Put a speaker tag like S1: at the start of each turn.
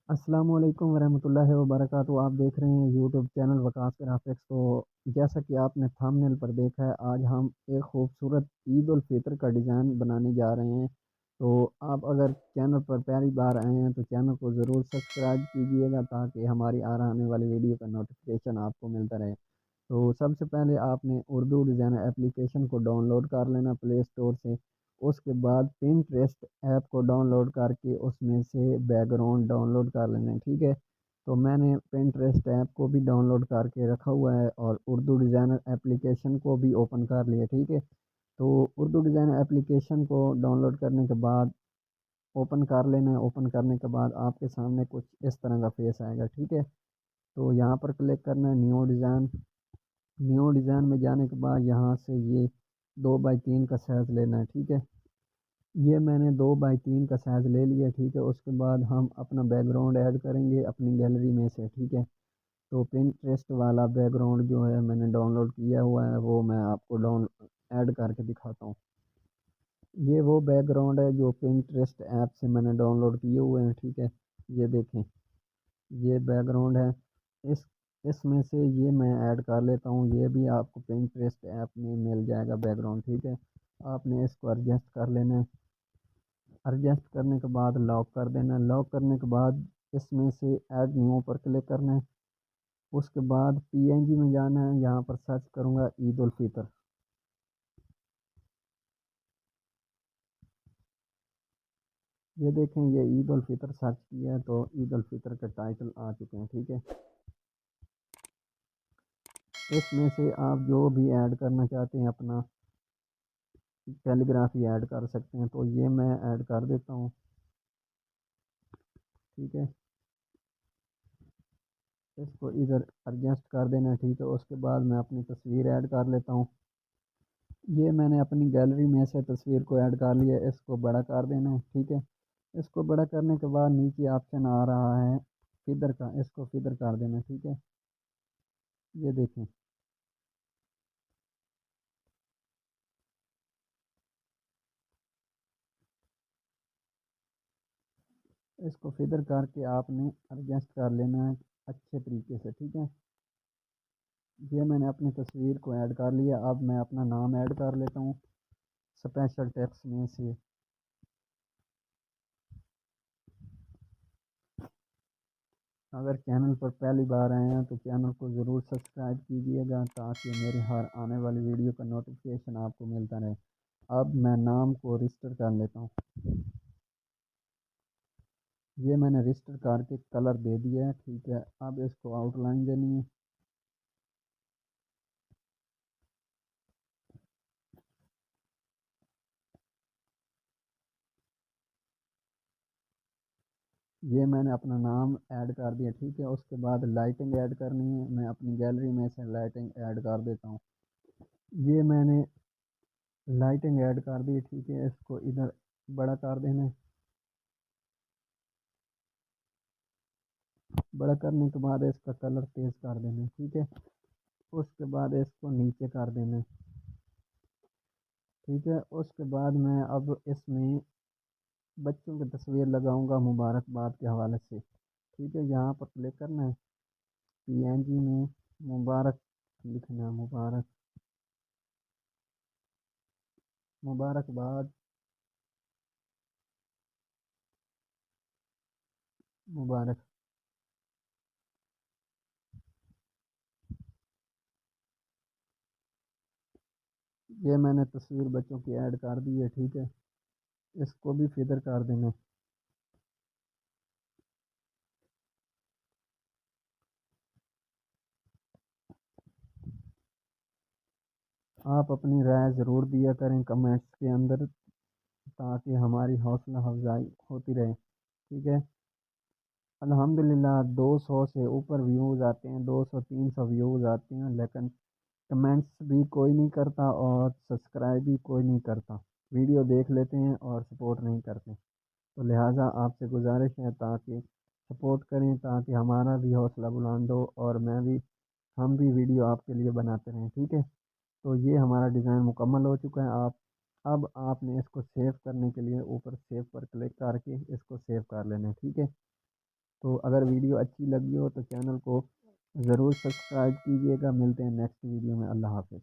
S1: السلام علیکم ورحمۃ اللہ وبرکاتہ۔ آپ دیکھ رہے ہیں یوٹیوب چینل وکاس گرافکس۔ تو جیسا کہ آپ نے تھمبنیل پر دیکھا ہے، آج ہم ایک خوبصورت عید الفطر کا ڈیزائن بنانے جا رہے ہیں۔ تو آپ اگر چینل پر پہلی بار آئے ہیں تو چینل کو ضرور سبسکرائب کیجیے گا تاکہ ہماری آنے والی ویڈیو کا نوٹیفیکیشن آپ کو ملتا رہے۔ تو سب سے پہلے آپ نے اردو ڈیزائنر اپلیکیشن کو ڈاؤن لوڈ کر لینا پلے اسٹور سے۔ اس کے بعد پنٹریسٹ ایپ کو ڈاؤن لوڈ کر کے اس میں سے بیک گراؤنڈ ڈاؤن لوڈ کر لینا ہے، ٹھیک ہے۔ تو میں نے پنٹریسٹ ایپ کو بھی ڈاؤن لوڈ کر کے رکھا ہوا ہے اور اردو ڈیزائنر اپلیکیشن کو بھی اوپن کر لیا، ٹھیک ہے۔ تو اردو ڈیزائنر اپلیکیشن کو ڈاؤن لوڈ کرنے کے بعد اوپن کر لینا ہے۔ اوپن کرنے کے بعد آپ کے سامنے کچھ اس طرح کا فیس آئے گا، ٹھیک ہے۔ تو یہاں پر کلک کرنا ہے نیو ڈیزائن۔ نیو ڈیزائن میں جانے کے بعد یہاں سے یہ 2x3 کا سائز لینا ہے، ٹھیک ہے۔ یہ میں نے 2x3 کا سائز لے لیا، ٹھیک ہے۔ اس کے بعد ہم اپنا بیک گراؤنڈ ایڈ کریں گے اپنی گیلری میں سے، ٹھیک ہے۔ تو پنٹریسٹ والا بیک گراؤنڈ جو ہے میں نے ڈاؤن لوڈ کیا ہوا ہے، وہ میں آپ کو ایڈ کر کے دکھاتا ہوں۔ یہ وہ بیک گراؤنڈ ہے جو پنٹریسٹ ایپ سے میں نے ڈاؤن لوڈ کیے ہوئے ہیں، ٹھیک ہے۔ یہ دیکھیں، یہ بیک گراؤنڈ ہے۔ اس اس میں سے یہ میں ایڈ کر لیتا ہوں۔ یہ بھی آپ کو پنٹریسٹ ایپ میں مل جائے گا بیک گراؤنڈ، ٹھیک ہے۔ آپ نے اس کو ایڈجسٹ کر لینا ہے۔ ایڈجسٹ کرنے کے بعد لاک کر دینا ہے۔ لاک کرنے کے بعد اس میں سے ایڈ نیو پر کلک کرنا ہے۔ اس کے بعد پی این جی میں جانا ہے، یہاں پر سرچ کروں گا عید الفطر۔ یہ دیکھیں، یہ عید الفطر سرچ کیا ہے تو عید الفطر کا ٹائٹل آ چکے ہیں، ٹھیک ہے۔ اس میں سے آپ جو بھی ایڈ کرنا چاہتے ہیں اپنا کیلیگرافی ایڈ کر سکتے ہیں، تو یہ میں ایڈ کر دیتا ہوں، ٹھیک ہے۔ اس کو ادھر ایڈجسٹ کر دینا ہے، ٹھیک ہے۔ اس کے بعد میں اپنی تصویر ایڈ کر لیتا ہوں۔ یہ میں نے اپنی گیلری میں سے تصویر کو ایڈ کر لیا، اس کو بڑا کر دینا ہے، ٹھیک ہے۔ اس کو بڑا کرنے کے بعد نیچے آپشن آ رہا ہے فدر کا، اس کو فدر کر دینا ہے، ٹھیک ہے۔ یہ دیکھیں، اس کو فدر کر کے آپ نے ایڈجسٹ کر لینا ہے اچھے طریقے سے، ٹھیک ہے۔ یہ میں نے اپنی تصویر کو ایڈ کر لیا۔ اب میں اپنا نام ایڈ کر لیتا ہوں اسپیشل ٹیکس میں سے۔ اگر چینل پر پہلی بار آئے ہیں تو چینل کو ضرور سبسکرائب کیجیے گا تاکہ میری ہر آنے والی ویڈیو کا نوٹیفیکیشن آپ کو ملتا رہے۔ اب میں نام کو رجسٹر کر لیتا ہوں۔ یہ میں نے رجسٹر کر کے کلر دے دیا ہے، ٹھیک ہے۔ اب اس کو آؤٹ لائن دینی ہے۔ یہ میں نے اپنا نام ایڈ کر دیا، ٹھیک ہے۔ اس کے بعد لائٹنگ ایڈ کرنی ہے، میں اپنی گیلری میں سے لائٹنگ ایڈ کر دیتا ہوں۔ یہ میں نے لائٹنگ ایڈ کر دی، ٹھیک ہے۔ اس کو ادھر بڑا کر دینا ہے۔ بڑا کرنے کے بعد اس کا کلر تیز کر دینا ہے، ٹھیک ہے۔ اس کے بعد اس کو نیچے کر دینا ہے، ٹھیک ہے۔ اس کے بعد میں اب اس میں بچوں کی تصویر لگاؤں گا مبارکباد کے حوالے سے، ٹھیک ہے۔ یہاں پر کلک کرنا ہے، پی این جی میں مبارک لکھنا ہے، مبارکباد، مبارک۔ یہ میں نے تصویر بچوں کی ایڈ کر دی ہے، ٹھیک ہے۔ اس کو بھی فدر کر دینا ہے۔ آپ اپنی رائے ضرور دیا کریں کمنٹس کے اندر تاکہ ہماری حوصلہ افزائی ہوتی رہے، ٹھیک ہے۔ الحمدللہ 200 سے اوپر ویوز آتے ہیں، 200 300 ویوز آتے ہیں، لیکن کمنٹس بھی کوئی نہیں کرتا اور سبسکرائب بھی کوئی نہیں کرتا۔ ویڈیو دیکھ لیتے ہیں اور سپورٹ نہیں کرتے۔ تو لہٰذا آپ سے گزارش ہے تاکہ سپورٹ کریں تاکہ ہمارا بھی حوصلہ بلند ہو اور ہم بھی ویڈیو آپ کے لیے بناتے رہیں، ٹھیک ہے۔ تو یہ ہمارا ڈیزائن مکمل ہو چکا ہے۔ اب آپ نے اس کو سیو کرنے کے لیے اوپر سیو پر کلک کر کے اس کو سیو کر لینا ہے، ٹھیک ہے۔ تو اگر ویڈیو اچھی لگی ہو تو چینل کو ضرور سبسکرائب کیجیے گا، ملتے ہیں نیکسٹ ویڈیو میں، اللہ حافظ۔